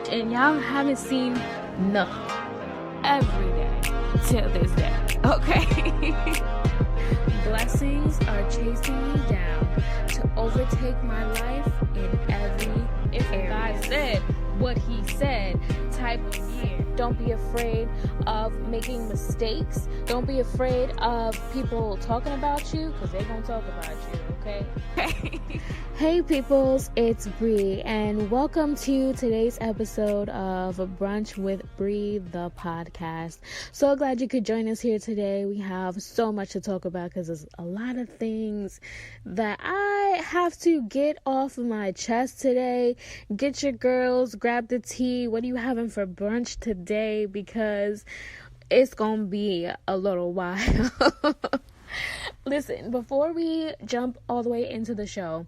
and y'all haven't seen nothing every day till this day, okay? Blessings are chasing me down to overtake my life in every area. God said what he said type of year. Don't be afraid of making mistakes. Don't be afraid of people talking about you, because they're going to talk about you, okay? Hey peoples, it's Bree, and welcome to today's episode of Brunch with Bree, the podcast. So glad you could join us here today. We have so much to talk about because there's a lot of things that I have to get off of my chest today. Get your girls, grab the tea. What are you having for brunch today? Because it's gonna be a little while. Listen, before we jump all the way into the show,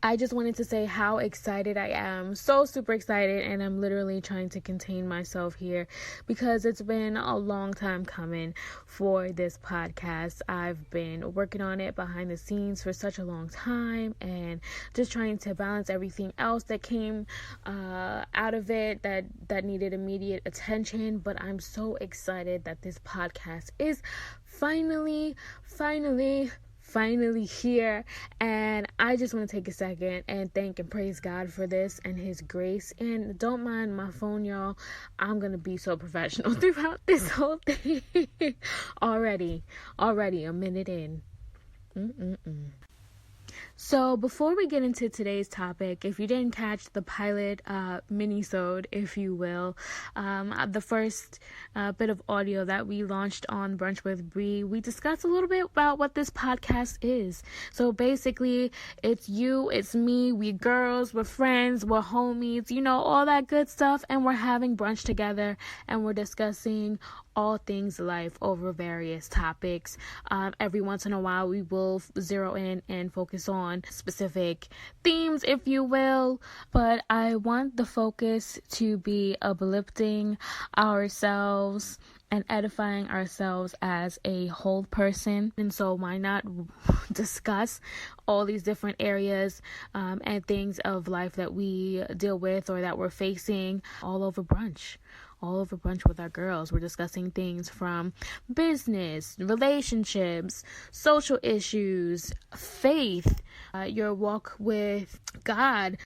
I just wanted to say how excited I am. So super excited, and I'm literally trying to contain myself here because it's been a long time coming for this podcast. I've been working on it behind the scenes for such a long time and just trying to balance everything else that came out of it that needed immediate attention. But I'm so excited that this podcast is finally here, and I just want to take a second and thank and praise God for this and his grace. And don't mind my phone, y'all. I'm gonna be so professional throughout this whole thing. already a minute in. So before we get into today's topic, if you didn't catch the pilot mini-sode, if you will, the first bit of audio that we launched on Brunch with Bree, we discussed a little bit about what this podcast is. So basically, it's you, it's me, we girls, we're friends, we're homies, all that good stuff, and we're having brunch together, and we're discussing all things life over various topics. Every once in a while, we will zero in and focus on specific themes, if you will, but I want the focus to be uplifting ourselves and edifying ourselves as a whole person. And so why not discuss all these different areas and things of life that we deal with or that we're facing all over brunch with our girls. We're discussing things from business, relationships, social issues, faith, your walk with God,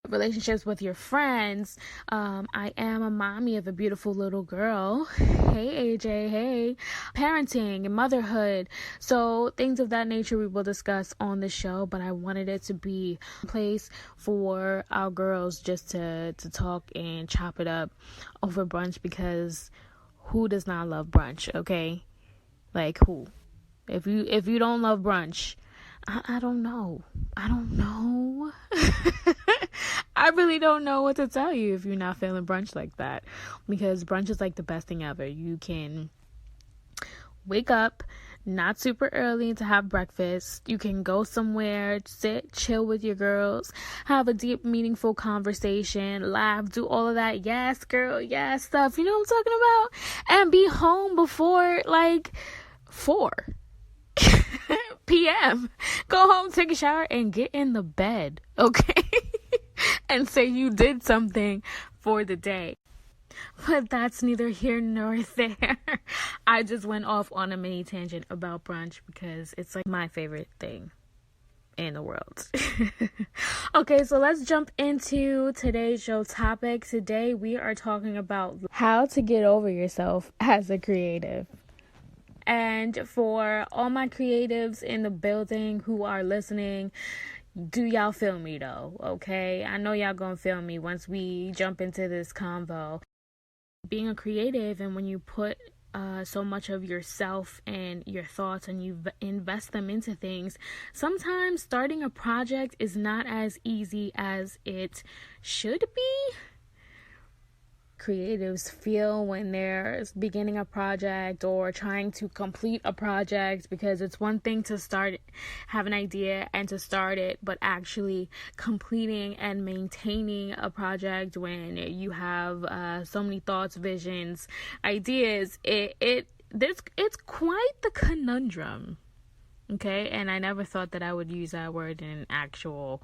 relationships with your friends. I am a mommy of a beautiful little girl. Hey AJ, hey. Parenting and motherhood. So things of that nature we will discuss on the show, but I wanted it to be a place for our girls just to talk and chop it up over brunch, because who does not love brunch, okay? Like who? If you don't love brunch, I don't know. I really don't know what to tell you if you're not feeling brunch like that, because brunch is like the best thing ever. You can wake up not super early to have breakfast. You can go somewhere, sit, chill with your girls, have a deep, meaningful conversation, laugh, do all of that yes, girl, yes stuff. You know what I'm talking about? And be home before like 4 p.m. Go home, take a shower, and get in the bed, okay? And say you did something for the day. But that's neither here nor there. I just went off on a mini tangent about brunch because it's like my favorite thing in the world. Okay, so let's jump into today's show topic. Today we are talking about how to get over yourself as a creative. And for all my creatives in the building who are listening, do y'all feel me though? Okay, I know y'all gonna feel me once we jump into this convo. Being a creative, and when you put so much of yourself and your thoughts and you invest them into things, sometimes starting a project is not as easy as it should be. Creatives feel when they're beginning a project or trying to complete a project, because it's one thing to have an idea and to start it, but actually completing and maintaining a project when you have so many thoughts, visions, ideas, it's quite the conundrum. Okay, and I never thought that I would use that word in an actual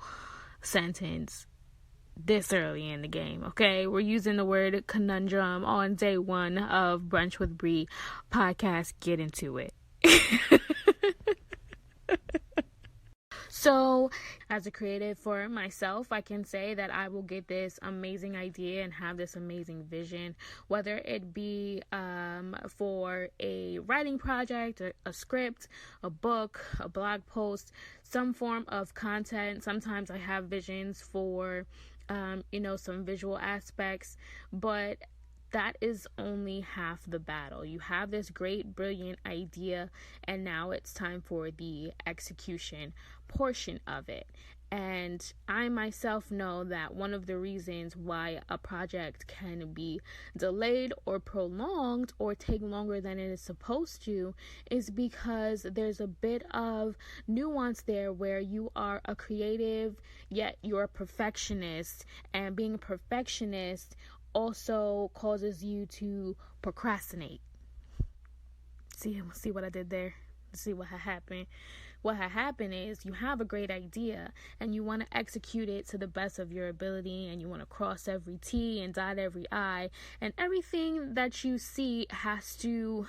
sentence. this early in the game, okay? We're using the word conundrum on day one of Brunch with Bree podcast. Get into it. So, as a creative for myself, I can say that I will get this amazing idea and have this amazing vision, whether it be for a writing project, a script, a book, a blog post, some form of content. Sometimes I have visions for, some visual aspects, but that is only half the battle. You have this great, brilliant idea, and now it's time for the execution portion of it. And I myself know that one of the reasons why a project can be delayed or prolonged or take longer than it is supposed to is because there's a bit of nuance there where you are a creative, yet you're a perfectionist, and being a perfectionist also causes you to procrastinate. See what I did there? See what had happened? What had happened is you have a great idea and you want to execute it to the best of your ability, and you want to cross every T and dot every I, and everything that you see has to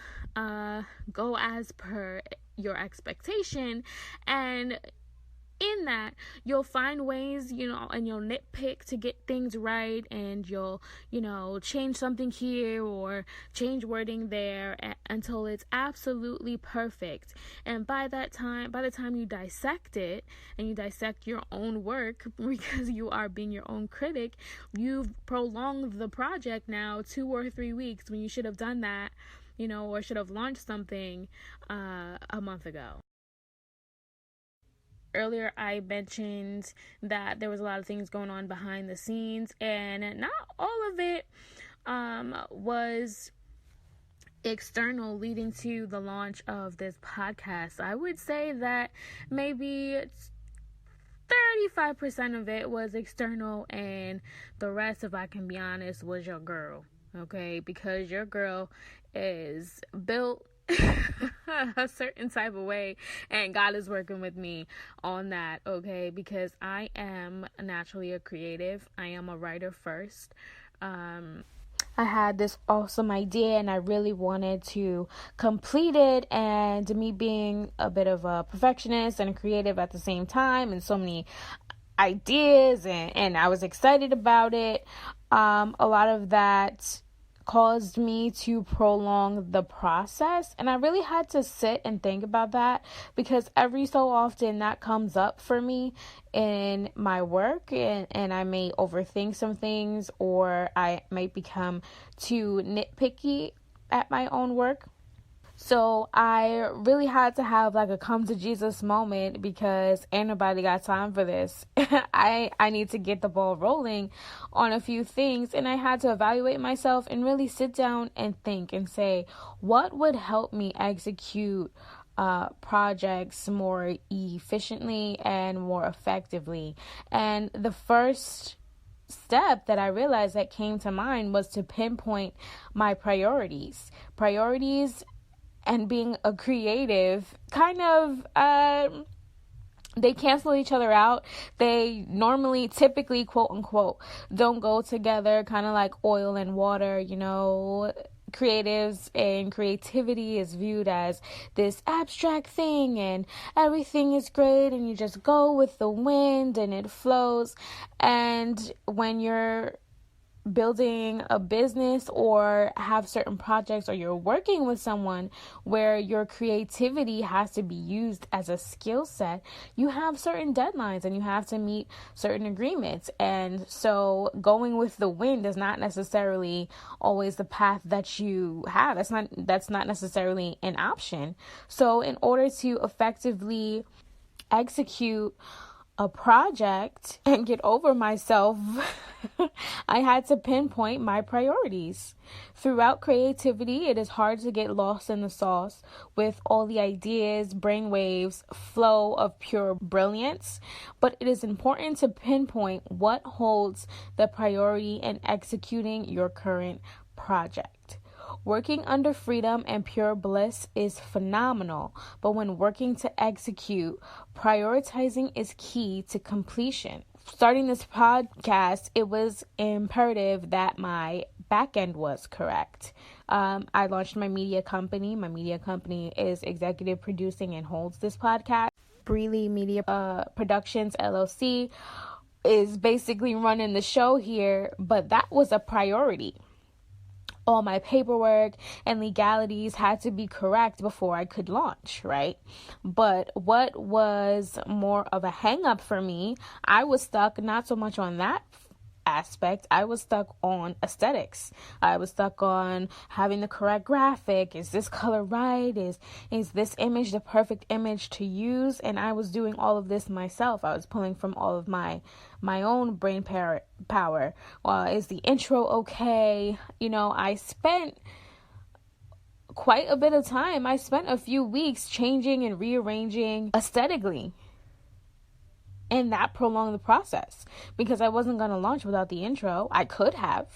go as per your expectation. And in that, you'll find ways, and you'll nitpick to get things right, and you'll, change something here or change wording there until it's absolutely perfect. And by the time you dissect it and you dissect your own work, because you are being your own critic, you've prolonged the project now 2 or 3 weeks when you should have done that, or should have launched something a month ago. Earlier, I mentioned that there was a lot of things going on behind the scenes, and not all of it was external, leading to the launch of this podcast. I would say that maybe 35% of it was external, and the rest, if I can be honest, was your girl. Okay, because your girl is built a certain type of way, and God is working with me on that, okay? Because I am naturally a creative. I am a writer first. I had this awesome idea and I really wanted to complete it, and me being a bit of a perfectionist and a creative at the same time, and so many ideas, and I was excited about it. A lot of that caused me to prolong the process, and I really had to sit and think about that, because every so often that comes up for me in my work, and I may overthink some things, or I might become too nitpicky at my own work. So I really had to have like a come to Jesus moment, because ain't nobody got time for this. I need to get the ball rolling on a few things, and I had to evaluate myself and really sit down and think and say, what would help me execute projects more efficiently and more effectively. And the first step that I realized that came to mind was to pinpoint my priorities. And being a creative kind of they cancel each other out. They typically, quote unquote, don't go together, kind of like oil and water. Creatives and creativity is viewed as this abstract thing, and everything is great, and you just go with the wind and it flows. And when you're building a business or have certain projects, or you're working with someone where your creativity has to be used as a skill set, you have certain deadlines and you have to meet certain agreements. And so going with the wind is not necessarily always the path that you have. That's not necessarily an option. So in order to effectively execute a project and get over myself, I had to pinpoint my priorities. Throughout creativity, it is hard to get lost in the sauce with all the ideas, brainwaves, flow of pure brilliance, but it is important to pinpoint what holds the priority in executing your current project. Working under freedom and pure bliss is phenomenal, but when working to execute, prioritizing is key to completion. starting this podcast, it was imperative that my back end was correct. I launched my media company. My media company is executive producing and holds this podcast. Breely Media Productions LLC is basically running the show here, but that was a priority. All my paperwork and legalities had to be correct before I could launch, right? But what was more of a hang up for me, I was stuck not so much on that aspect. I was stuck on aesthetics. I was stuck on having the correct graphic. Is this color right? Is this image the perfect image to use? And I was doing all of this myself. I was pulling from all of my own brain power. Is the intro okay? I spent quite a bit of time. I spent a few weeks changing and rearranging aesthetically. And that prolonged the process because I wasn't going to launch without the intro. I could have.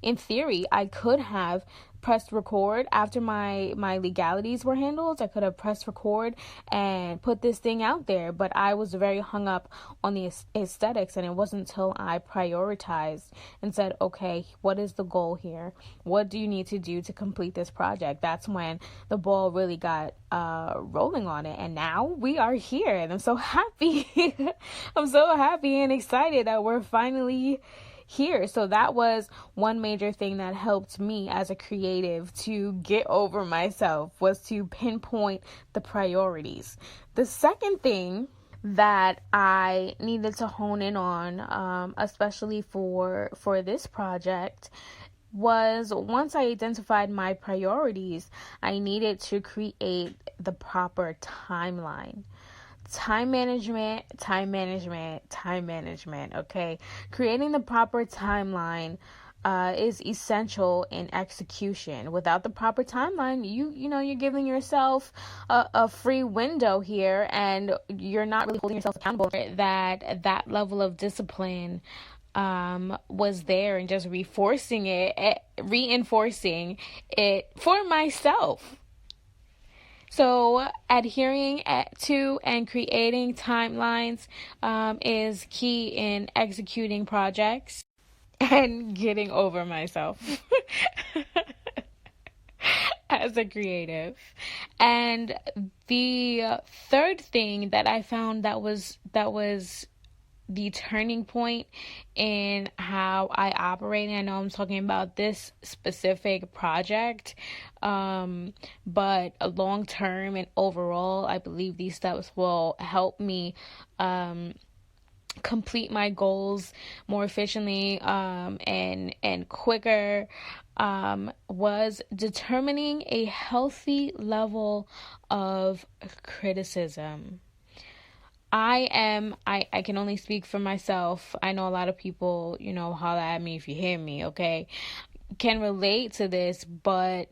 In theory, I could have pressed record after my legalities were handled. I could have pressed record and put this thing out there, but I was very hung up on the aesthetics, and it wasn't until I prioritized and said, okay, what is the goal here? What do you need to do to complete this project? That's when the ball really got rolling on it, and now we are here, and I'm so happy. I'm so happy and excited that we're finally here. So that was one major thing that helped me as a creative to get over myself, was to pinpoint the priorities. The second thing that I needed to hone in on, especially for this project, was once I identified my priorities, I needed to create the proper timeline. Time management, okay? Creating the proper timeline is essential in execution. Without the proper timeline, you're giving yourself a free window here, and you're not really holding yourself accountable. That level of discipline was there, and just reinforcing it for myself. So adhering to and creating timelines is key in executing projects and getting over myself as a creative. And the third thing that I found that was the turning point in how I operate, and I know I'm talking about this specific project, but long term and overall, I believe these steps will help me complete my goals more efficiently and quicker, was determining a healthy level of criticism. I can only speak for myself. I know a lot of people, holler at me if you hear me, okay, can relate to this, but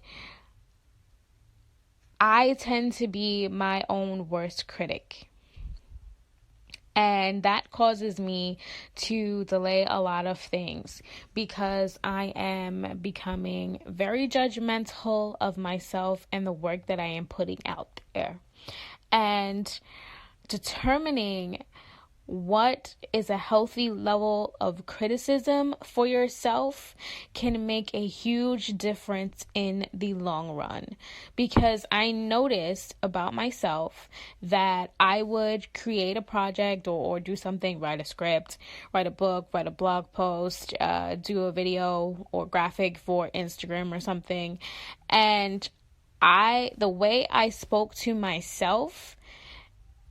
I tend to be my own worst critic. And that causes me to delay a lot of things because I am becoming very judgmental of myself and the work that I am putting out there. And determining what is a healthy level of criticism for yourself can make a huge difference in the long run. Because I noticed about myself that I would create a project or do something, write a script, write a book, write a blog post, do a video or graphic for Instagram or something. And the way I spoke to myself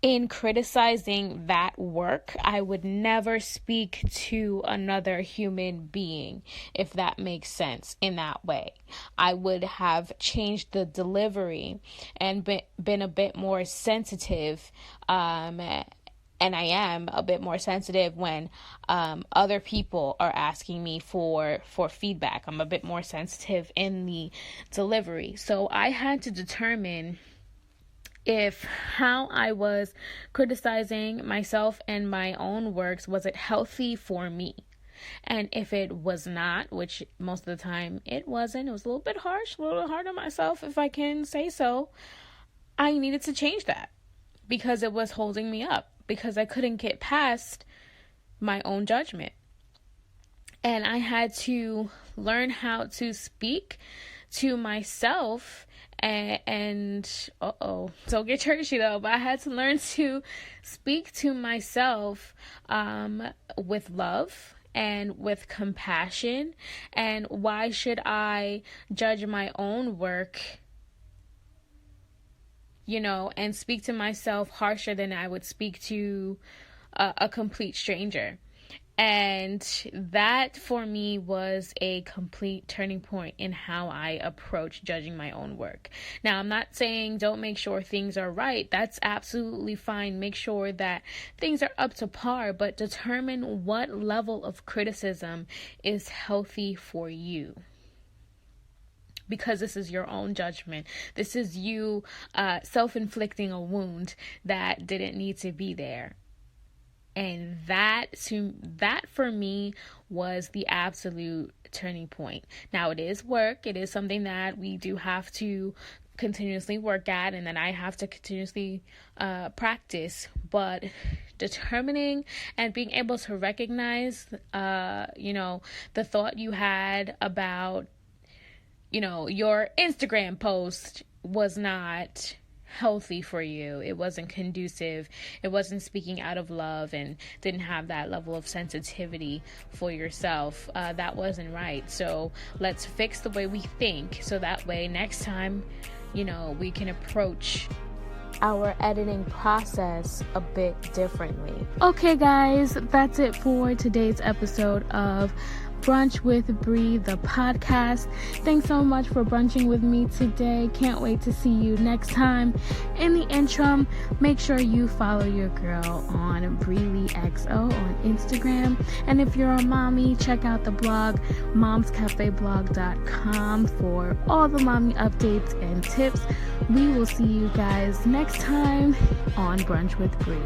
in criticizing that work, I would never speak to another human being, if that makes sense, in that way. I would have changed the delivery and been a bit more sensitive, and I am a bit more sensitive when other people are asking me for feedback. I'm a bit more sensitive in the delivery. So I had to determine if how I was criticizing myself and my own works, was it healthy for me? And if it was not, which most of the time it wasn't, it was a little bit harsh, a little hard on myself, if I can say so, I needed to change that because it was holding me up, because I couldn't get past my own judgment. And I had to learn how to speak to myself and don't get churchy though, but I had to learn to speak to myself with love and with compassion. And why should I judge my own work, and speak to myself harsher than I would speak to a complete stranger? And that for me was a complete turning point in how I approach judging my own work. Now, I'm not saying don't make sure things are right. That's absolutely fine. Make sure that things are up to par, but determine what level of criticism is healthy for you. Because this is your own judgment. This is you self-inflicting a wound that didn't need to be there. And that for me was the absolute turning point. Now, it is work. It is something that we do have to continuously work at, and that I have to continuously practice. But determining and being able to recognize, the thought you had about, your Instagram post was not healthy for you. It wasn't conducive. It wasn't speaking out of love and didn't have that level of sensitivity for yourself. That wasn't right. So let's fix the way we think, so that way next time, we can approach our editing process a bit differently. Okay, guys, that's it for today's episode of Brunch with Bree, the podcast. Thanks so much for brunching with me today. Can't wait to see you next time. In the interim, make sure you follow your girl on BreeLeeXO on Instagram. And if you're a mommy, check out the blog momscafeblog.com for all the mommy updates and tips. We will see you guys next time on Brunch with Bree.